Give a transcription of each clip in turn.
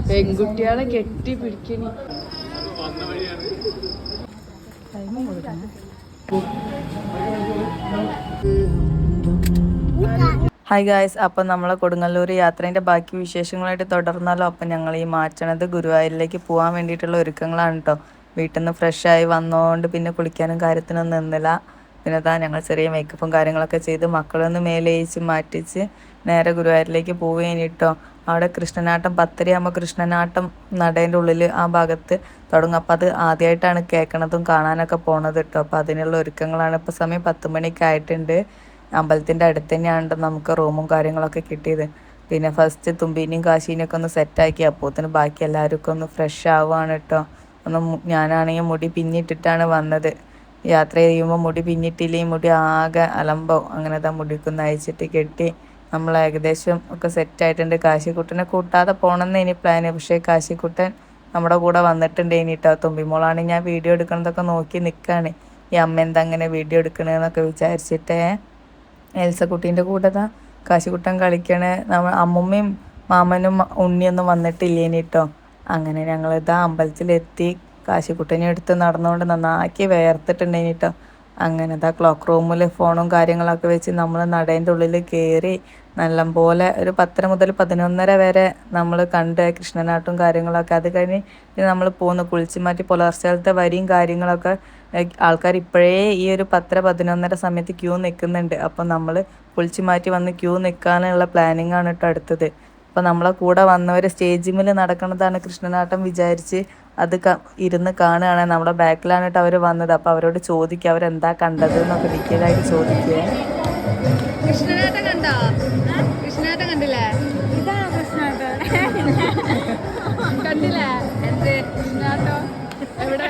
പെൺകുട്ടികളെ കെട്ടി പിടിക്കണി. Hi guys, അപ്പം നമ്മളെ കൊടുങ്ങല്ലൂർ യാത്രേൻ്റെ ബാക്കി വിശേഷങ്ങളായിട്ട് തുടർന്നാലോ. അപ്പം ഞങ്ങൾ ഈ മാറ്റണത് ഗുരുവായൂരിലേക്ക് പോകാൻ വേണ്ടിയിട്ടുള്ള ഒരുക്കങ്ങളാണ് കേട്ടോ. വീട്ടിൽ നിന്ന് ഫ്രഷായി വന്നതുകൊണ്ട് പിന്നെ കുളിക്കാനും കാര്യത്തിനൊന്നും നിന്നില്ല. പിന്നെ അതാ ഞങ്ങൾ ചെറിയ മേക്കപ്പും കാര്യങ്ങളൊക്കെ ചെയ്ത് മക്കളൊന്ന് മേലേച്ച് മാറ്റിച്ച് നേരെ ഗുരുവായൂരിലേക്ക് പോവുകയും കേട്ടോ. അവിടെ കൃഷ്ണനാട്ടം 10:30 കൃഷ്ണനാട്ടം നടേൻ്റെ ഉള്ളിൽ ആ ഭാഗത്ത് തുടങ്ങും. അപ്പം അത് ആദ്യമായിട്ടാണ് കേൾക്കണതും കാണാനൊക്കെ പോണത് കേട്ടോ. അപ്പം അതിനുള്ള ഒരുക്കങ്ങളാണ്. ഇപ്പോൾ സമയം 10 മണിയൊക്കെ ആയിട്ടുണ്ട്. അമ്പലത്തിൻ്റെ അടുത്ത് തന്നെയാണ് നമുക്ക് റൂമും കാര്യങ്ങളൊക്കെ കിട്ടിയത്. പിന്നെ ഫസ്റ്റ് തുമ്പീനെയും കാശീനെയൊക്കെ ഒന്ന് സെറ്റാക്കി അപ്പോത്തിന് ബാക്കി എല്ലാവർക്കും ഒന്ന് ഫ്രഷ് ആവുകയാണ് കേട്ടോ. ഞാനാണെങ്കിൽ മുടി പിന്നിട്ടിട്ടാണ് വന്നത്. യാത്ര ചെയ്യുമ്പോൾ മുടി പിന്നിട്ടില്ലെങ്കിൽ മുടി ആകെ അലമ്പാവും. അങ്ങനത്തെ മുടിക്കൊന്ന് അയച്ചിട്ട് കെട്ടി നമ്മൾ ഏകദേശം ഒക്കെ സെറ്റായിട്ടുണ്ട്. കാശിക്കുട്ടനെ കൂട്ടാതെ പോകണമെന്ന് ഇനി പ്ലാന്. പക്ഷേ കാശിക്കുട്ടൻ നമ്മുടെ കൂടെ വന്നിട്ടുണ്ട് ഇനിട്ടോ. തുമ്പിമോളാണ് ഞാൻ വീഡിയോ എടുക്കണതൊക്കെ നോക്കി നിൽക്കുകയാണ്. ഈ അമ്മ എന്താ അങ്ങനെ വീഡിയോ എടുക്കണമെന്നൊക്കെ വിചാരിച്ചിട്ടേ. എൽസക്കുട്ടീൻ്റെ കൂടെ താ കാശിക്കുട്ടൻ കളിക്കണേ. അമ്മുമ്മയും മാമനും ഉണ്ണിയൊന്നും വന്നിട്ടില്ലേനി കേട്ടോ. അങ്ങനെ ഞങ്ങളിതാ അമ്പലത്തിലെത്തി. കാശിക്കുട്ടനെ എടുത്ത് നടന്നുകൊണ്ട് നന്നാക്കി വേർത്തിട്ടുണ്ടേനി കേട്ടോ. അങ്ങനെ ഇതാ ക്ലോക്ക് റൂമിൽ ഫോണും കാര്യങ്ങളൊക്കെ വെച്ച് നമ്മൾ നടേൻ്റെ ഉള്ളിൽ കയറി നല്ലപോലെ ഒരു 10 മുതൽ 11:30 വരെ നമ്മൾ കണ്ട് കൃഷ്ണനാട്ടും കാര്യങ്ങളൊക്കെ. അത് കഴിഞ്ഞ് നമ്മൾ പോന്നു കുളിച്ച് മാറ്റി പുലർച്ചത്തെ വരിയും കാര്യങ്ങളൊക്കെ. ആൾക്കാർ ഇപ്പോഴേ ഈ ഒരു 10 11:30 സമയത്ത് ക്യൂ നിൽക്കുന്നുണ്ട്. അപ്പം നമ്മൾ കുളിച്ച് മാറ്റി വന്ന് ക്യൂ നിൽക്കാനുള്ള പ്ലാനിങ് ആണ് കേട്ടോ അടുത്തത്. അപ്പോൾ നമ്മളെ കൂടെ വന്നവർ സ്റ്റേജിൽ നടക്കുന്നതാണ് കൃഷ്ണനാട്ടം വിചാരിച്ച് അത് ഇരുന്ന് കാണുകയാണ്. നമ്മുടെ ബാക്കിലാണ് കേട്ടോ അവർ വന്നത്. അപ്പോൾ അവരോട് ചോദിക്കുക അവരെന്താ കണ്ടത് എന്നൊക്കെ ഡീറ്റെയിൽ ആയിട്ട് ചോദിക്കുക. കൃഷ്ണനാട്ടം കണ്ടോ? കൃഷ്ണനാട്ടം കണ്ടില്ലേ? ഇതാണോ കൃഷ്ണനാട്ടം? കണ്ടില്ലേ? എന്ത് കൃഷ്ണനാട്ടം? എവിടെ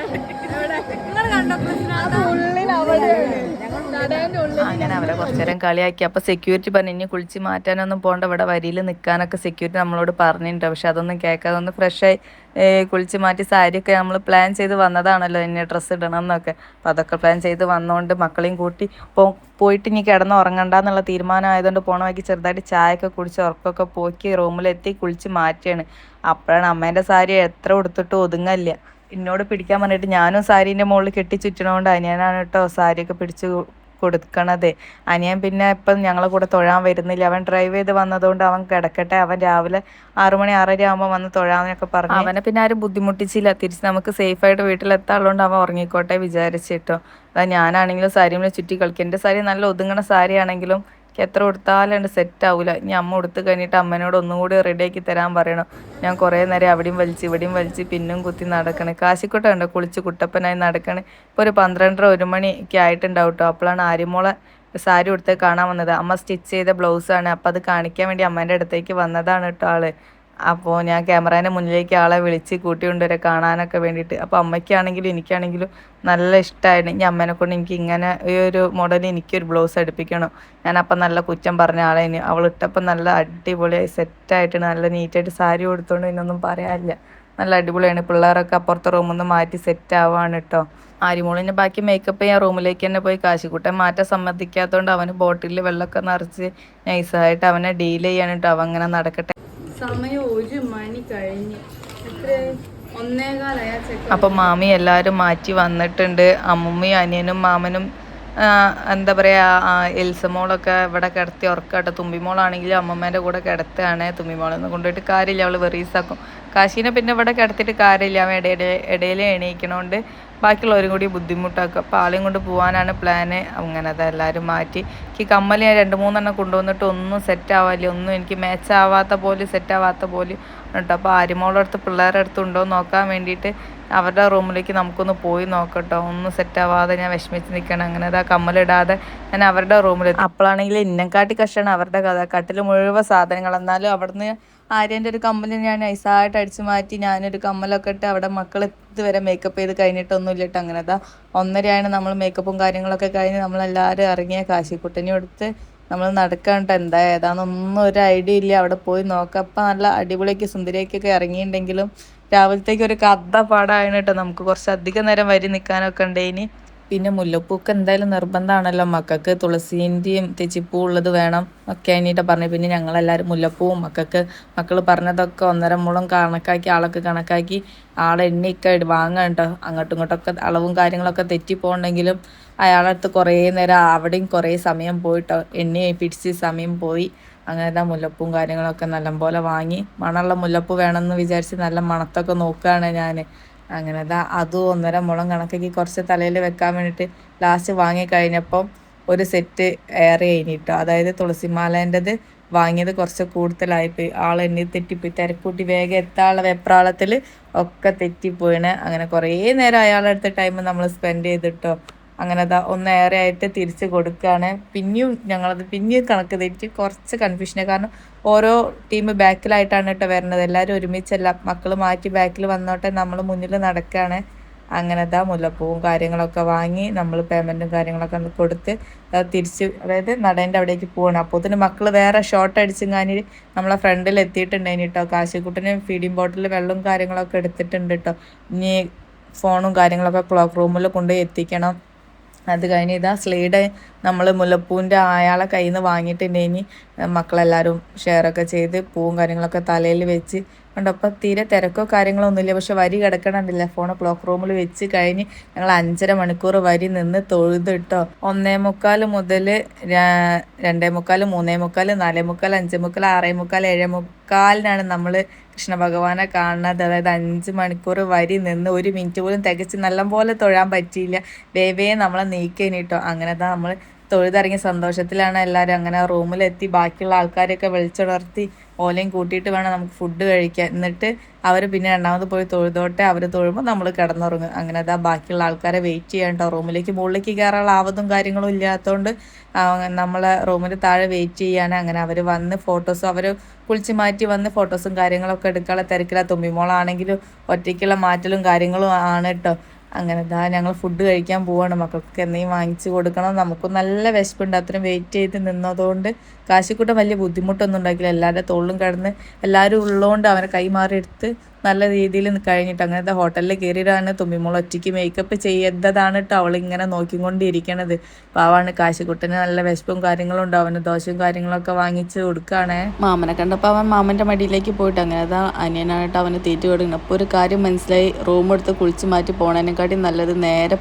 എവിടെ നിങ്ങൾ കണ്ടോ കൃഷ്ണനാട്ടം? ഉള്ളിൽ അവിടെയാണ്. അങ്ങനെ അവരെ കുറച്ചു നേരം കളിയാക്കി. അപ്പോൾ സെക്യൂരിറ്റി പറഞ്ഞു ഇനി കുളിച്ച് മാറ്റാനൊന്നും പോകണ്ട, ഇവിടെ വരിയിൽ നിൽക്കാനൊക്കെ സെക്യൂരിറ്റി നമ്മളോട് പറഞ്ഞിട്ടുണ്ട്. പക്ഷെ അതൊന്നും കേൾക്കാതെ ഒന്ന് ഫ്രഷായി കുളിച്ച് മാറ്റി സാരിയൊക്കെ നമ്മൾ പ്ലാൻ ചെയ്ത് വന്നതാണല്ലോ ഇനി ഡ്രസ്സ് ഇടണം എന്നൊക്കെ. അപ്പോൾ അതൊക്കെ പ്ലാൻ ചെയ്ത് വന്നുകൊണ്ട് മക്കളെയും കൂട്ടി പോയിട്ട് ഇനി കിടന്ന് ഉറങ്ങണ്ടെന്നുള്ള തീരുമാനം ആയതുകൊണ്ട് പോണ വഴിക്ക് ചെറുതായിട്ട് ചായയൊക്കെ കുടിച്ച് ഉറക്കമൊക്കെ പോക്കി റൂമിലെത്തി കുളിച്ച് മാറ്റിയാണ്. അപ്പോഴാണ് അമ്മേൻ്റെ സാരി എത്ര ഉടുത്തിട്ട് ഒതുങ്ങല്ല. എന്നോട് പിടിക്കാൻ പറഞ്ഞിട്ട് ഞാനും സാരീൻ്റെ മുകളിൽ കെട്ടി ചുറ്റണോണ്ട് അനിയനാണ് കേട്ടോ സാരിയൊക്കെ പിടിച്ച് കൊടുക്കണത്. അനിയൻ പിന്നെ ഇപ്പം ഞങ്ങളെ കൂടെ തൊഴാൻ വരുന്നില്ല. അവൻ ഡ്രൈവ് ചെയ്ത് വന്നതുകൊണ്ട് അവൻ കിടക്കട്ടെ, അവൻ രാവിലെ 6 മണി 6:30 ആകുമ്പോൾ വന്ന് തൊഴാമെന്നൊക്കെ പറഞ്ഞു. അവനെ പിന്നെ ആരും ബുദ്ധിമുട്ടിച്ചില്ല. തിരിച്ച് നമുക്ക് സേഫായിട്ട് വീട്ടിലെത്താനുള്ളതുകൊണ്ട് അവൻ ഉറങ്ങിക്കോട്ടെ വിചാരിച്ചിട്ടോ. അതാ ഞാനാണെങ്കിലും സാരിയിൽ ചുറ്റി കളിക്കും. എൻ്റെ സാരി നല്ല ഒതുങ്ങണ സാരി ആണെങ്കിലും എനിക്ക് എത്ര കൊടുത്താലും സെറ്റ് ആവില്ല. ഇനി അമ്മ കൊടുത്ത് കഴിഞ്ഞിട്ട് അമ്മേനോട് ഒന്നും കൂടി റെഡിയാക്കി തരാൻ പറയണം. ഞാൻ കുറേ നേരം അവിടെയും വലിച്ച് ഇവിടെയും വലിച്ച് പിന്നും കുത്തി നടക്കണേ. കാശിക്കോട്ട ഉണ്ട് കുളിച്ച് കുട്ടപ്പനായി നടക്കണേ. ഇപ്പോൾ ഒരു 12:30 1 മണിയൊക്കെ ആയിട്ടുണ്ടാവും കേട്ടോ. അപ്പോഴാണ് ആര്യമോളെ സാരി കൊടുത്ത് കാണാൻ വന്നത്. അമ്മ സ്റ്റിച്ച് ചെയ്ത ബ്ലൗസാണ്. അപ്പോൾ അത് കാണിക്കാൻ വേണ്ടി അമ്മേൻ്റെ അടുത്തേക്ക് വന്നതാണ് കേട്ടോ ആള്. അപ്പോൾ ഞാൻ ക്യാമറേൻ്റെ മുന്നിലേക്ക് ആളെ വിളിച്ച് കൂട്ടിക്കൊണ്ടുവരെ കാണാനൊക്കെ വേണ്ടിയിട്ട്. അപ്പോൾ അമ്മയ്ക്കാണെങ്കിലും എനിക്കാണെങ്കിലും നല്ല ഇഷ്ടമായിരുന്നു. ഇനി അമ്മേനെ കൊണ്ട് എനിക്ക് ഇങ്ങനെ ഈ ഒരു മോഡൽ എനിക്കൊരു ബ്ലൗസ് അടുപ്പിക്കണം. ഞാനപ്പം നല്ല കുറ്റം പറഞ്ഞ ആളെ അവൾ ഇട്ടപ്പം നല്ല അടിപൊളിയായി സെറ്റായിട്ട് നല്ല നീറ്റായിട്ട് സാരി കൊടുത്തോണ്ട് ഇതിനൊന്നും പറയാനില്ല. നല്ല അടിപൊളിയാണ്. പിള്ളേരൊക്കെ അപ്പുറത്തെ റൂമിൽ നിന്ന് മാറ്റി സെറ്റ് ആവുകയാണ് കേട്ടോ. ആര്യമോളിൻ്റെ ബാക്കി മേക്കപ്പ് ചെയ്യാൻ റൂമിലേക്ക് തന്നെ പോയി. കാശിക്കുട്ടൻ മാറ്റാൻ സമ്മതിക്കാത്തതുകൊണ്ട് അവന് ബോട്ടിലിൽ വെള്ളമൊക്കെ നിറച്ച് നൈസായിട്ട് അവനെ ഡീൽ ചെയ്യാണ് കേട്ടോ. അവൻ അങ്ങനെ നടക്കട്ടെ. സമയം 1 മണി കഴിഞ്ഞ് എത്ര 1:15. അപ്പം മാമി എല്ലാവരും മാറ്റി വന്നിട്ടുണ്ട്. അമ്മുമ്മയും അനിയനും മാമനും എന്താ പറയുക എൽസമോളൊക്കെ ഇവിടെ കിടത്തി ഉറക്കാട്ടോ. തുമ്പിമോളാണെങ്കിലും അമ്മമ്മേൻ്റെ കൂടെ കിടത്തുകയാണ്. തുമ്പിമോളൊന്നും കൊണ്ടുപോയിട്ട് കാര്യമില്ല, അവൾ വെറീസാക്കും. കാശീനെ പിന്നെ ഇവിടെ കിടത്തിയിട്ട് കാര്യമില്ല, അവൻ ഇടയിൽ എണീക്കണോണ്ട് ബാക്കിയുള്ളവരും കൂടി ബുദ്ധിമുട്ടാക്കും. അപ്പോൾ ആളെയും കൊണ്ട് പോകാനാണ് പ്ലാന്. അങ്ങനെ അതെല്ലാവരും മാറ്റി. എനിക്ക് കമ്മൽ ഞാൻ 2-3 എണ്ണം കൊണ്ടുവന്നിട്ട് ഒന്നും സെറ്റാവാല്ല, ഒന്നും എനിക്ക് മാച്ചാവാത്ത പോലെ സെറ്റാവാത്ത പോലെ കേട്ടോ. അപ്പോൾ ആര്യമോളുടെ അടുത്ത് പിള്ളേരുടെ അടുത്ത് ഉണ്ടോ എന്ന് നോക്കാൻ വേണ്ടിയിട്ട് അവരുടെ റൂമിലേക്ക് നമുക്കൊന്ന് പോയി നോക്കട്ടോ. ഒന്നും സെറ്റാവാതെ ഞാൻ വിഷമിച്ച് നിൽക്കണം. അങ്ങനെ അതാ കമ്മലിടാതെ ഞാൻ അവരുടെ റൂമിലെത്തി. അപ്പോഴാണെങ്കിൽ ഇന്നംകാട്ടി കഷ്ടമാണ് അവരുടെ കഥ. കട്ടിൽ മുഴുവൻ സാധനങ്ങൾ. എന്നാലും അവിടുന്ന് ആര്യൻ്റെ ഒരു കമ്മൽ ഞാൻ നൈസായിട്ട് അടിച്ചു മാറ്റി. ഞാനൊരു കമ്മലൊക്കെ ഇട്ട് അവിടെ മക്കൾ ഇതുവരെ മേക്കപ്പ് ചെയ്ത് കഴിഞ്ഞിട്ടൊന്നുമില്ല കേട്ടോ. അങ്ങനെ അതാ 1:30 നമ്മൾ മേക്കപ്പും കാര്യങ്ങളൊക്കെ കഴിഞ്ഞ് നമ്മളെല്ലാവരും ഇറങ്ങിയ കാശിക്കുട്ടനും എടുത്ത് നമ്മൾ നടക്കാണ്ട് എന്താ ഏതാണെന്നൊന്നും ഒരു ഐഡിയ ഇല്ല. അവിടെ പോയി നോക്കാം. അപ്പം നല്ല അടിപൊളിയൊക്കെ സുന്ദരിയൊക്കെ ഇറങ്ങിയിട്ടുണ്ടെങ്കിലും രാവിലത്തേക്ക് ഒരു കഥ പാടാണ് കേട്ടോ. നമുക്ക് കുറച്ച് അധികം നേരം വരി നിൽക്കാനൊക്കെ ഉണ്ട്. ഇനി പിന്നെ മുല്ലപ്പൂക്ക് എന്തായാലും നിർബന്ധമാണല്ലോ, മക്കൾക്ക് തുളസീൻ്റെയും തെച്ചിപ്പൂ ഉള്ളത് വേണം ഒക്കെ ആയിട്ട് പറഞ്ഞു. പിന്നെ ഞങ്ങളെല്ലാവരും മുല്ലപ്പൂവും മക്കൾ പറഞ്ഞതൊക്കെ 1.5 മുളം കണക്കാക്കി ആളൊക്കെ കണക്കാക്കി ആളെ എണ്ണിയൊക്കെ വാങ്ങാൻ കേട്ടോ. അങ്ങോട്ടും ഇങ്ങോട്ടൊക്കെ അളവും കാര്യങ്ങളൊക്കെ തെറ്റിപ്പോണ്ടെങ്കിലും അയാളടുത്ത് കുറേ നേരം അവിടെയും കുറേ സമയം പോയിട്ടോ, എണ്ണി പിടിച്ച് സമയം പോയി. അങ്ങനെ മുല്ലപ്പൂവും കാര്യങ്ങളൊക്കെ നല്ലപോലെ വാങ്ങി. മണമുള്ള മുല്ലപ്പൂ വേണമെന്ന് വിചാരിച്ച് നല്ല മണത്തൊക്കെ നോക്കുകയാണ് ഞാൻ. അങ്ങനെ അതും 1.5 മുളം കണക്കാക്കി കുറച്ച് തലയിൽ വെക്കാൻ വേണ്ടിയിട്ട് ലാസ്റ്റ് വാങ്ങിക്കഴിഞ്ഞപ്പം ഒരു സെറ്റ് ഏറെ കഴിഞ്ഞിട്ടോ. അതായത് തുളസിമാലേൻ്റെത് വാങ്ങിയത് കുറച്ച് കൂടുതലായിപ്പോയി. എണ്ണി തെറ്റിപ്പോയി, തിരക്കൂട്ടി വേഗം എത്താനുള്ള വെപ്രാളത്തിൽ ഒക്കെ തെറ്റിപ്പോയിണ്. അങ്ങനെ കുറേ നേരം അയാളുടെ അടുത്ത ടൈം നമ്മൾ സ്പെൻഡ് ചെയ്തിട്ടോ. അങ്ങനെ ഒന്നേറെ ആയിട്ട് തിരിച്ച് കൊടുക്കുകയാണ്. പിന്നെയും കണക്ക് തെറ്റി കുറച്ച് കൺഫ്യൂഷനാണ്. കാരണം ഓരോ ടീം ബാക്കിലായിട്ടാണ് കേട്ടോ വരുന്നത്. എല്ലാവരും ഒരുമിച്ചല്ല, മക്കൾ മാറ്റി ബാക്കിൽ വന്നോട്ടെ, നമ്മൾ മുന്നിൽ നടക്കുകയാണ്. അങ്ങനെ മുല്ലപ്പൂവും കാര്യങ്ങളൊക്കെ വാങ്ങി നമ്മൾ പേയ്മെൻറ്റും കാര്യങ്ങളൊക്കെ കൊടുത്ത് തിരിച്ച്, അതായത് നടേൻ്റെ അവിടേക്ക് പോകണം. അപ്പോൾ തന്നെ മക്കൾ വേറെ ഷോർട്ട് അടിച്ചെങ്ങാനി നമ്മളെ ഫ്രണ്ടിൽ എത്തിയിട്ടുണ്ടായിന് കേട്ടോ. കാശിക്കുട്ടന് ഫീഡിങ് ബോട്ടിൽ വെള്ളവും കാര്യങ്ങളൊക്കെ എടുത്തിട്ടുണ്ട് കേട്ടോ. ഇനി ഫോണും കാര്യങ്ങളൊക്കെ ക്ലോക്ക് റൂമിൽ കൊണ്ടുപോയി എത്തിക്കണം. അത് കഴിഞ്ഞ് സ്ലൈഡ് നമ്മൾ മുല്ലപ്പൂവിൻ്റെ അയാളെ കയ്യിൽ നിന്ന് വാങ്ങിയിട്ടുണ്ടെങ്കിൽ മക്കളെല്ലാവരും ഷെയറൊക്കെ ചെയ്ത് പൂവും കാര്യങ്ങളൊക്കെ തലയിൽ വെച്ച് കൊണ്ടപ്പോൾ തീരെ തിരക്കോ കാര്യങ്ങളോ ഒന്നുമില്ല. പക്ഷെ വരി കിടക്കണമെന്നില്ല. ഫോൺ ക്ലോക്ക് റൂമിൽ വെച്ച് കഴിഞ്ഞ് ഞങ്ങൾ 5.5 മണിക്കൂർ വരി നിന്ന് തൊഴുതിട്ടോ. 1:45 മുതൽ 2:45, 3:45, 4:45, 5:45, 6:45, 7:45 നമ്മൾ കൃഷ്ണ ഭഗവാനെ കാണുന്നത്. അതായത് 5 മണിക്കൂർ വരി നിന്ന് 1 മിനിറ്റ് പോലും തികച്ച് നല്ലപോലെ തൊഴാൻ പറ്റിയില്ല. വേവേ നമ്മളെ നീക്കേനിട്ടോ. അങ്ങനെ നമ്മൾ തൊഴുതിറങ്ങിയ സന്തോഷത്തിലാണ് എല്ലാവരും. അങ്ങനെ റൂമിലെത്തി ബാക്കിയുള്ള ആൾക്കാരെയൊക്കെ വിളിച്ചുണർത്തി ഓലയും കൂട്ടിയിട്ട് വേണം നമുക്ക് ഫുഡ് കഴിക്കാൻ. എന്നിട്ട് അവർ പിന്നെ രണ്ടാമത് പോയി തൊഴുതോട്ടെ, അവർ തൊഴുമ്പോൾ നമ്മൾ കിടന്നുറങ്ങും. അങ്ങനെ ബാക്കിയുള്ള ആൾക്കാരെ വെയിറ്റ് ചെയ്യാൻ കേട്ടോ. മുകളിലേക്ക് കയറാനുള്ള ആവതും കാര്യങ്ങളും ഇല്ലാത്തതുകൊണ്ട് നമ്മളെ റൂമിൽ താഴെ വെയിറ്റ് ചെയ്യാണ്. അങ്ങനെ അവർ വന്ന് ഫോട്ടോസും അവർ കുളിച്ച് മാറ്റി വന്ന് ഫോട്ടോസും കാര്യങ്ങളൊക്കെ എടുക്കാനുള്ള തിരക്കില്ല. തുമ്പിമോളാണെങ്കിലും ഒറ്റയ്ക്കുള്ള മാറ്റലും കാര്യങ്ങളും ആണ് കേട്ടോ. അങ്ങനെ ഞങ്ങൾ ഫുഡ് കഴിക്കാൻ പോവാണ്. മക്കൾക്ക് എന്തെങ്കിലും വാങ്ങിച്ച് കൊടുക്കണം. നമുക്കും നല്ല വിശപ്പുണ്ട്. അത്രയും വെയിറ്റ് ചെയ്ത് നിന്നതുകൊണ്ട് കാശിക്കൂട്ടം വലിയ ബുദ്ധിമുട്ടൊന്നും ഉണ്ടാക്കില്ല. എല്ലാവരുടെ തോളിലും കിടന്ന് എല്ലാവരും ഉള്ളതുകൊണ്ട് അവനെ കൈമാറി എടുത്ത് നല്ല രീതിയിൽ കഴിഞ്ഞിട്ട് അങ്ങനത്തെ ഹോട്ടലിൽ കയറിയിട്ടാണ് തുമ്പിമോൾ ഒറ്റയ്ക്ക് മേക്കപ്പ് ചെയ്തതാണ് കേട്ടോ അവളിങ്ങനെ നോക്കിക്കൊണ്ടിരിക്കണത്. പാവാണ്. കാശിക്കുട്ടന് നല്ല വിശപ്പും കാര്യങ്ങളും ഉണ്ട്. അവന് ദോശയും കാര്യങ്ങളൊക്കെ വാങ്ങിച്ച് കൊടുക്കുകയാണേ. മാമനെ കണ്ടപ്പോൾ അവൻ മാമൻ്റെ മടിയിലേക്ക് പോയിട്ട് അങ്ങനെ അനിയനായിട്ട് അവന് തീറ്റ കൊടുക്കണം. അപ്പോൾ ഒരു കാര്യം മനസ്സിലായി, റൂം എടുത്ത് കുളിച്ച് മാറ്റി പോണതിനെക്കാട്ടി നല്ലത് നേരെ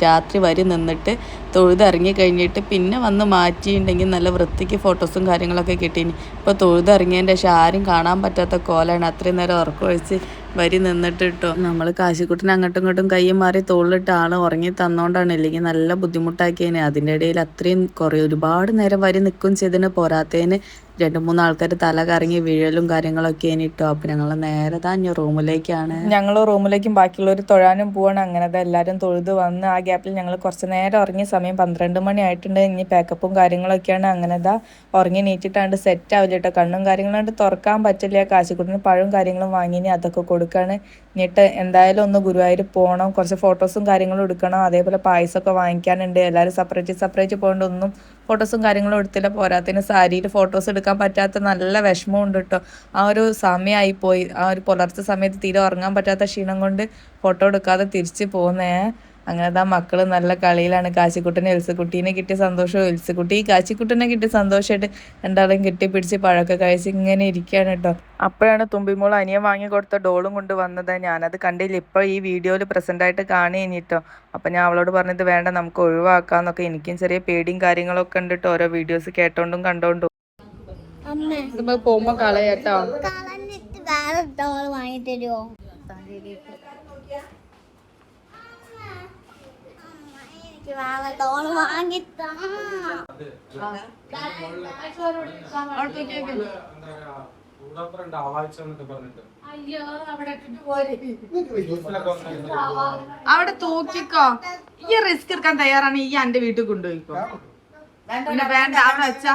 രാത്രി വരി നിന്നിട്ട് തൊഴുതിറങ്ങി കഴിഞ്ഞിട്ട് പിന്നെ വന്ന് മാറ്റിയിട്ടുണ്ടെങ്കിൽ നല്ല വൃത്തിക്ക് ഫോട്ടോസും കാര്യങ്ങളൊക്കെ കിട്ടീനി. ഇപ്പോൾ തൊഴുതിറങ്ങിയതിൻ്റെ ശേഷം ആരും കാണാൻ പറ്റാത്ത കോലാണ്. അത്രയും നേരം ഉറക്കമൊഴിച്ച് വരി നിന്നിട്ട് കേട്ടോ. നമ്മൾ കാശിക്കുട്ടിനെ അങ്ങോട്ടും ഇങ്ങോട്ടും കയ്യും മാറി തോളിലിട്ട് ആൾ ഉറങ്ങി തന്നോണ്ടാണ്. ഇല്ലെങ്കിൽ നല്ല ബുദ്ധിമുട്ടാക്കിയേനെ. അതിൻ്റെ ഇടയിൽ അത്രയും ഒരുപാട് നേരം വരി നിൽക്കും ചെയ്തതിന് പോരാത്തതിന് 2-3 ആൾക്കാർ തല കറങ്ങി വീഴലും കാര്യങ്ങളൊക്കെ ഇട്ടോ. അപ്പം ഞങ്ങൾ നേരെ റൂമിലേക്കാണ്. ഞങ്ങൾ റൂമിലേക്കും ബാക്കിയുള്ളവർ തൊഴാനും പോവാണ്. അങ്ങനെ എല്ലാവരും തൊഴുത് വന്ന് ആ ഗ്യാപ്പിൽ ഞങ്ങൾ കുറച്ച് നേരം ഉറങ്ങിയ സമയം 12 മണി ആയിട്ടുണ്ട്. ഇനി പാക്കപ്പും കാര്യങ്ങളൊക്കെയാണ്. അങ്ങനെ ഉറങ്ങി നീറ്റിട്ടാണ്ട് സെറ്റ് ആവില്ല കേട്ടോ. കണ്ണും കാര്യങ്ങളും തുറക്കാൻ പറ്റില്ല. കാശിക്കുട്ടിന് പഴവും കാര്യങ്ങളും വാങ്ങിനി അതൊക്കെ കൊടുക്കാണ്. എന്നിട്ട് എന്തായാലും ഒന്ന് ഗുരുവായൂർ പോകണം. കുറച്ച് ഫോട്ടോസും കാര്യങ്ങളും എടുക്കണം. അതേപോലെ പായസമൊക്കെ വാങ്ങിക്കാനുണ്ട്. എല്ലാവരും സെപ്പറേറ്റ് പോകേണ്ട ഒന്നും ഫോട്ടോസും കാര്യങ്ങളും എടുത്തില്ല. പോരാത്തതിന് സാരിയിൽ ഫോട്ടോസ് എടുക്കാൻ പറ്റാത്ത നല്ല വിഷമമുണ്ട് കേട്ടോ. ആ ഒരു സമയമായിപ്പോയി. ആ ഒരു പുലർച്ചെ സമയത്ത് തീരെ ഉറങ്ങാൻ പറ്റാത്ത ക്ഷീണം കൊണ്ട് ഫോട്ടോ എടുക്കാതെ തിരിച്ച് പോകുന്നേ. അങ്ങനെ മക്കള് നല്ല കളിയിലാണ്. കാശിക്കുട്ടനെ എൽസക്കുട്ടീനെ കിട്ടിയ സന്തോഷവും എൽസക്കുട്ടി കാശിക്കുട്ടനെ കിട്ടിയ സന്തോഷമായിട്ട് രണ്ടാളും കെട്ടിപ്പിടിച്ച് പഴമൊക്കെ കഴിച്ച് ഇങ്ങനെ ഇരിക്കുകയാണ് കേട്ടോ. അപ്പോഴാണ് തുമ്പിമോൾ അനിയൻ വാങ്ങി കൊടുത്ത ഡോളും കൊണ്ട് വന്നത്. ഞാനത് കണ്ടില്ല, ഇപ്പോൾ ഈ വീഡിയോയിൽ പ്രസൻ്റ് ആയിട്ട് കാണുകഴിഞ്ഞിട്ടോ. അപ്പം ഞാൻ അവളോട് പറഞ്ഞത് വേണ്ട, നമുക്ക് ഒഴിവാക്കാന്നൊക്കെ. എനിക്കും ചെറിയ പേടിയും കാര്യങ്ങളൊക്കെ ഉണ്ട് കേട്ടോ, ഓരോ വീഡിയോസ് കേട്ടോണ്ടും കണ്ടോണ്ടും. പോകുമ്പോ കളയാട്ടോ. വാങ്ങി തരുമോ? അവിടെ തൂക്കിക്കോ. ഈ റിസ്ക് എടുക്കാൻ തയ്യാറാണ് ഈ എന്റെ വീട്ടിൽ കൊണ്ടുപോയിക്കോ. പിന്നെ വേണ്ട അവിടെ വെച്ചാ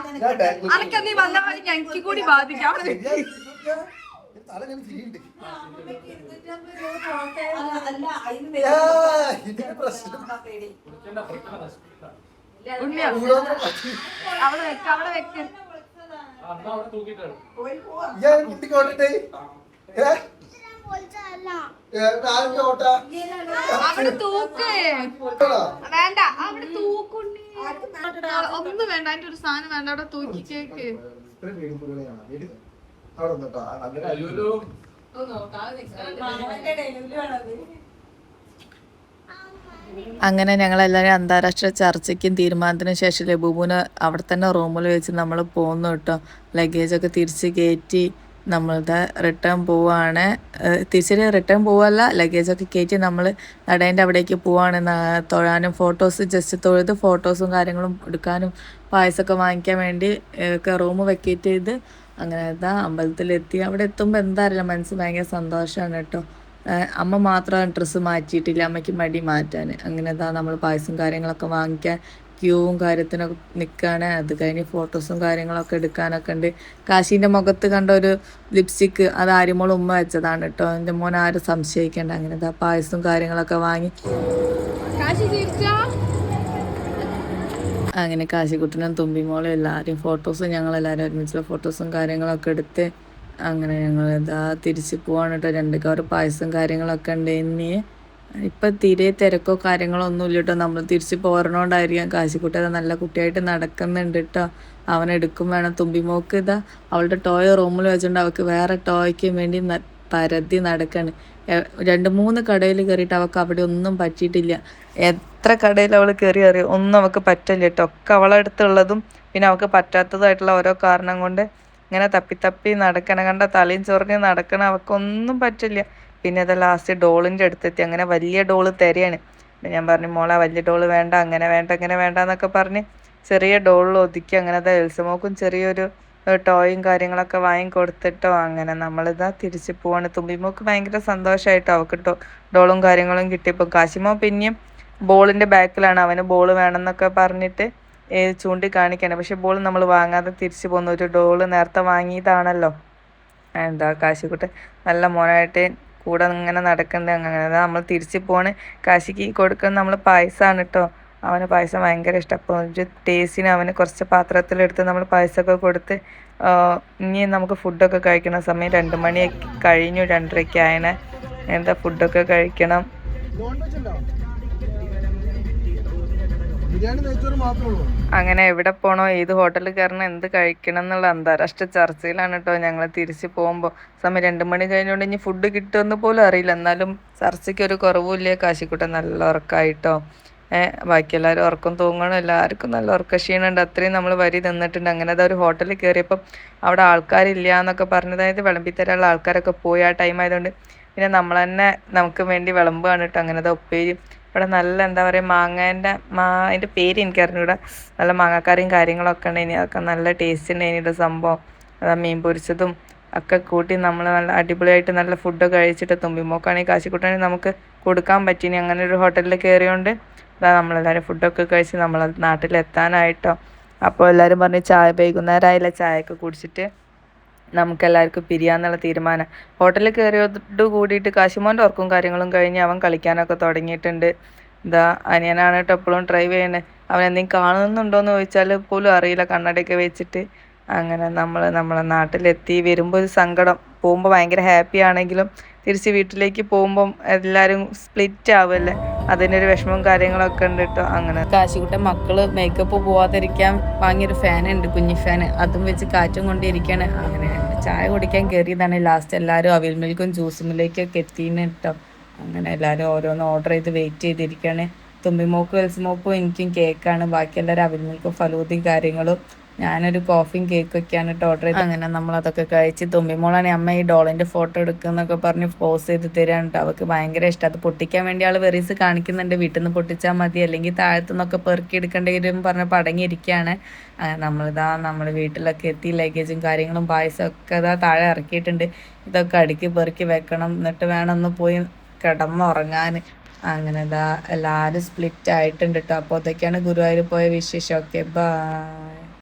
അനക്ക് നീ വന്ന വഴി ഞങ്ങൾക്ക് കൂടി ബാധിക്കാം. അവിടെ വെക്ക്. അവിടെ തൂക്കേ വേണ്ട, അവിടെ തൂക്കുണ്ണി ഒന്നും വേണ്ട, അതിന്റെ ഒരു സാധനം വേണ്ട, അവിടെ തൂക്കി കേക്ക്. അങ്ങനെ ഞങ്ങളെല്ലാവരും അന്താരാഷ്ട്ര ചർച്ചയ്ക്കും തീരുമാനത്തിനും ശേഷം ലബൂബുവിന് അവിടെ തന്നെ റൂമിൽ വെച്ച് നമ്മൾ പോന്നു കേട്ടോ. ലഗേജൊക്കെ തിരിച്ച് കയറ്റി നമ്മളുടെ റിട്ടേൺ പോവാണ്. തിരിച്ച് റിട്ടേൺ പോവല്ല, ലഗേജൊക്കെ കയറ്റി നമ്മൾ നടേൻ്റെ അവിടേക്ക് പോവാണ്. തൊഴാനും ഫോട്ടോസ് ജസ്റ്റ് തൊഴുത് ഫോട്ടോസും കാര്യങ്ങളും എടുക്കാനും പായസമൊക്കെ വാങ്ങിക്കാൻ വേണ്ടി ഒക്കെ റൂം വെക്കേറ്റ് ചെയ്ത് അങ്ങനെ അമ്പലത്തിലെത്തി. അവിടെ എത്തുമ്പോൾ എന്താ അറിയില്ല, മനസ്സ് ഭയങ്കര സന്തോഷമാണ് കേട്ടോ. അമ്മ മാത്രം ഡ്രസ്സ് മാറ്റിയിട്ടില്ല, അമ്മയ്ക്ക് മടി മാറ്റാൻ. അങ്ങനെ നമ്മൾ പായസം കാര്യങ്ങളൊക്കെ വാങ്ങിക്കാൻ ക്യൂവും കാര്യത്തിനൊക്കെ നിൽക്കുകയാണ്. അത് കഴിഞ്ഞ് ഫോട്ടോസും കാര്യങ്ങളൊക്കെ എടുക്കാനൊക്കെ ഉണ്ട്. കാശീൻ്റെ മുഖത്ത് കണ്ട ഒരു ലിപ്സ്റ്റിക്ക് അത് ആര്യമോൾ ഉമ്മ വെച്ചതാണ് കേട്ടോ. എൻ്റെ മോൻ ആരും സംശയിക്കേണ്ട. അങ്ങനെ പായസവും കാര്യങ്ങളൊക്കെ വാങ്ങി അങ്ങനെ കാശിക്കുട്ടനും തുമ്പിമോളും എല്ലാവരും ഫോട്ടോസും ഞങ്ങളെല്ലാവരും ഒരുമിച്ചുള്ള ഫോട്ടോസും കാര്യങ്ങളൊക്കെ എടുത്ത് അങ്ങനെ ഞങ്ങൾ തിരിച്ച് പോവാണ് കേട്ടോ. 2 കവർ പായസം കാര്യങ്ങളൊക്കെ ഉണ്ട്. ഇനി ഇപ്പം തീരെ തിരക്കോ കാര്യങ്ങളോ ഒന്നുമില്ല കേട്ടോ. നമ്മൾ തിരിച്ച് പോരണോണ്ടായിരിക്കാം. കാശിക്കുട്ടി നല്ല കുട്ടിയായിട്ട് നടക്കുന്നുണ്ട് കേട്ടോ. അവനെടുക്കും വേണം. തുമ്പിമോക്ക് അവളുടെ ടോയ് റൂമിൽ വെച്ചുകൊണ്ട് അവൾക്ക് വേറെ ടോയ്ക്ക് വേണ്ടി പരതി നടക്കാണ്. 2-3 കടയിൽ കയറിയിട്ട് അവൾക്ക് അവിടെ ഒന്നും പറ്റിയിട്ടില്ല. എത്ര കടയിൽ അവൾ കയറി അറിയും, ഒന്നും അവൾക്ക് പറ്റില്ല കേട്ടോ. ഒക്കെ അവളെ അടുത്തുള്ളതും പിന്നെ അവൾക്ക് പറ്റാത്തതായിട്ടുള്ള ഓരോ കാരണം കൊണ്ട് ഇങ്ങനെ തപ്പി നടക്കണ കണ്ട തലയും ചൊറിഞ്ഞ് നടക്കണ അവൾക്കൊന്നും പറ്റില്ല. പിന്നെ അത് ലാസ്റ്റ് ഡോളിൻ്റെ അടുത്തെത്തി. അങ്ങനെ വലിയ ഡോള് തരികയാണ്. ഞാൻ പറഞ്ഞു, മോളെ വലിയ ഡോള് വേണ്ട, അങ്ങനെ വേണ്ട ഇങ്ങനെ വേണ്ട എന്നൊക്കെ പറഞ്ഞ് ചെറിയ ഡോളിൽ ഒതുക്കി. അങ്ങനെ എൽസമോക്കും ചെറിയൊരു ടോയും കാര്യങ്ങളൊക്കെ വാങ്ങി കൊടുത്തിട്ടോ. അങ്ങനെ തിരിച്ച് പോവാണ്. തുമ്പിമോക്ക് ഭയങ്കര സന്തോഷമായിട്ടോ അവൾക്ക് ഡോളും കാര്യങ്ങളും കിട്ടിയപ്പോൾ. കാശിമോ പിന്നെയും ബോളിൻ്റെ ബാക്കിലാണ്. അവന് ബോൾ വേണമെന്നൊക്കെ പറഞ്ഞിട്ട് ചൂണ്ടിക്കാണിക്കണം. പക്ഷെ ബോൾ നമ്മൾ വാങ്ങാതെ തിരിച്ചു പോകുന്നു. ഒരു ഡോള് നേരത്തെ വാങ്ങിയതാണല്ലോ. കാശിക്കുട്ടി നല്ല മോനായിട്ട് കൂടെ ഇങ്ങനെ നടക്കുന്നുണ്ട്. അങ്ങനെ നമ്മൾ തിരിച്ച് പോണ്. കാശിക്ക് കൊടുക്കുന്നത് നമ്മൾ പായസമാണ് കേട്ടോ. അവന് പായസം ഭയങ്കര ഇഷ്ടം. അപ്പോൾ ഒരു ടേസ്റ്റിന് അവന് കുറച്ച് പാത്രത്തിലെടുത്ത് നമ്മൾ പായസമൊക്കെ കൊടുത്ത് ഇനി നമുക്ക് ഫുഡൊക്കെ കഴിക്കണം. സമയം 2 മണിയൊക്കെ കഴിഞ്ഞു, 2:30 ആയനെ. ഫുഡൊക്കെ കഴിക്കണം. അങ്ങനെ എവിടെ പോകണോ, ഏത് ഹോട്ടലിൽ കയറണം, എന്ത് കഴിക്കണം എന്നുള്ള അന്താരാഷ്ട്ര ചർച്ചയിലാണ് കേട്ടോ ഞങ്ങൾ തിരിച്ച് പോകുമ്പോൾ. സമയം 2 മണി കഴിഞ്ഞുകൊണ്ട് ഇനി ഫുഡ് കിട്ടുമെന്ന് പോലും അറിയില്ല. എന്നാലും ചർച്ചയ്ക്ക് ഒരു കുറവുമില്ല. കാശിക്കുട്ടൻ നല്ല ഉറക്കമായിട്ടോ. ബാക്കി എല്ലാവരും ഉറക്കം തൂങ്ങണം. എല്ലാവർക്കും നല്ല ഉറക്ക ക്ഷീണമുണ്ട്. അത്രയും നമ്മൾ വരി നിന്നിട്ടുണ്ട്. അങ്ങനെ ഒരു ഹോട്ടലിൽ കയറിയപ്പം അവിടെ ആൾക്കാരില്ല എന്നൊക്കെ പറഞ്ഞത്. അതായത് വിളമ്പിത്തരാനുള്ള ആൾക്കാരൊക്കെ പോയി ആ ടൈം ആയതുകൊണ്ട് പിന്നെ നമ്മൾ തന്നെ നമുക്ക് വേണ്ടി വിളമ്പുകയാണ് കേട്ടോ. അങ്ങനെ ഉപ്പേരി ഇവിടെ നല്ല എന്താ പറയുക അതിൻ്റെ പേര് എനിക്കറിഞ്ഞൂടെ. നല്ല മാങ്ങാക്കറിയും കാര്യങ്ങളൊക്കെ ഉണ്ട്. ഇനി അതൊക്കെ നല്ല ടേസ്റ്റ് ഉണ്ട്. ഇതിൻ്റെ സംഭവം മീൻ പൊരിച്ചതും ഒക്കെ കൂട്ടി നമ്മൾ നല്ല അടിപൊളിയായിട്ട് നല്ല ഫുഡ് കഴിച്ചിട്ട് തുമ്പിമോക്കാണെങ്കിൽ കാശിക്കുട്ടാണെങ്കിൽ നമുക്ക് കൊടുക്കാൻ പറ്റിനി. അങ്ങനെ ഒരു ഹോട്ടലിൽ കയറിയോണ്ട് നമ്മളെല്ലാവരും ഫുഡൊക്കെ കഴിച്ച് നമ്മൾ നാട്ടിലെത്താനായിട്ടോ. അപ്പോൾ എല്ലാവരും പറഞ്ഞ് വൈകുന്നേരമായില്ല, ചായയൊക്കെ കുടിച്ചിട്ട് നമുക്കെല്ലാവർക്കും പിരിയാന്നുള്ള തീരുമാനം. ഹോട്ടലിൽ കയറിയോട് കൂടിയിട്ട് കാശിമോൻ്റെ ഉറക്കും കാര്യങ്ങളും കഴിഞ്ഞ് അവൻ കളിക്കാനൊക്കെ തുടങ്ങിയിട്ടുണ്ട്. അനിയനാണ് കേട്ടോ എപ്പോഴും ഡ്രൈവ് ചെയ്യുന്നത്. അവൻ എന്തെങ്കിലും കാണുന്നുണ്ടോയെന്ന് ചോദിച്ചാൽ പോലും അറിയില്ല, കണ്ണടയൊക്കെ വെച്ചിട്ട്. അങ്ങനെ നമ്മളെ നാട്ടിലെത്തി. വരുമ്പോൾ ഒരു സങ്കടം, പോകുമ്പോൾ ഭയങ്കര ഹാപ്പി ആണെങ്കിലും തിരിച്ച് വീട്ടിലേക്ക് പോകുമ്പം എല്ലാവരും സ്പ്ലിറ്റ് ആവുമല്ലേ, അതിനൊരു വിഷമവും കാര്യങ്ങളൊക്കെ ഉണ്ട് കേട്ടോ. അങ്ങനെ കാശിക്കുട്ടൻ മക്കള് മേക്കപ്പ് പോവാതിരിക്കാൻ വാങ്ങിയൊരു ഫാനുണ്ട്, കുഞ്ഞി ഫാന്. അതും വെച്ച് കാറ്റും കൊണ്ടിരിക്കുകയാണ്. അങ്ങനെ ചായ കുടിക്കാൻ കയറിയതാണ്. ലാസ്റ്റ് എല്ലാവരും അവിൽ മിൽക്കും ജ്യൂസ് മില്ലേക്കൊക്കെ എത്തിയെന്ന് കേട്ടോ. അങ്ങനെ എല്ലാവരും ഓരോന്ന് ഓർഡർ ചെയ്ത് വെയിറ്റ് ചെയ്തിരിക്കുകയാണ്. തുമ്പിമോക്കും എൽസമോക്കും എനിക്കും കേക്കാണ്. ബാക്കി എല്ലാവരും അവിൽ മിൽക്കും ഫലൂദയും കാര്യങ്ങളും. ഞാനൊരു കോഫിയും കേക്കൊക്കെയാണ് കേട്ടോ ഓർഡർ ചെയ്ത്. അങ്ങനെ നമ്മളതൊക്കെ കഴിച്ച് തുമ്പിമോളാണ് അമ്മ ഈ ഡോളിൻ്റെ ഫോട്ടോ എടുക്കുന്നൊക്കെ പറഞ്ഞ് പോസ് ചെയ്ത് തരാണ് കേട്ടോ. അവൾക്ക് ഭയങ്കര ഇഷ്ടം. അത് പൊട്ടിക്കാൻ വേണ്ടി ആൾ വെറീസ് കാണിക്കുന്നുണ്ട്. വീട്ടിൽ നിന്ന് പൊട്ടിച്ചാൽ മതി, അല്ലെങ്കിൽ താഴത്തു നിന്നൊക്കെ പെറുക്കി എടുക്കേണ്ടി വരും പറഞ്ഞപ്പോൾ അടങ്ങിയിരിക്കുകയാണ്. നമ്മൾ വീട്ടിലൊക്കെ എത്തി. ലഗേജും കാര്യങ്ങളും പായസമൊക്കെ താഴെ ഇറക്കിയിട്ടുണ്ട്. ഇതൊക്കെ അടുക്കി പെറുക്കി വെക്കണം, എന്നിട്ട് വേണം ഒന്ന് പോയി കിടന്നുറങ്ങാൻ. അങ്ങനെ എല്ലാവരും സ്പ്ലിറ്റ് ആയിട്ടുണ്ട് കേട്ടോ. അപ്പോൾ അതൊക്കെയാണ് ഗുരുവായൂർ പോയ വിശേഷം. Okay, by.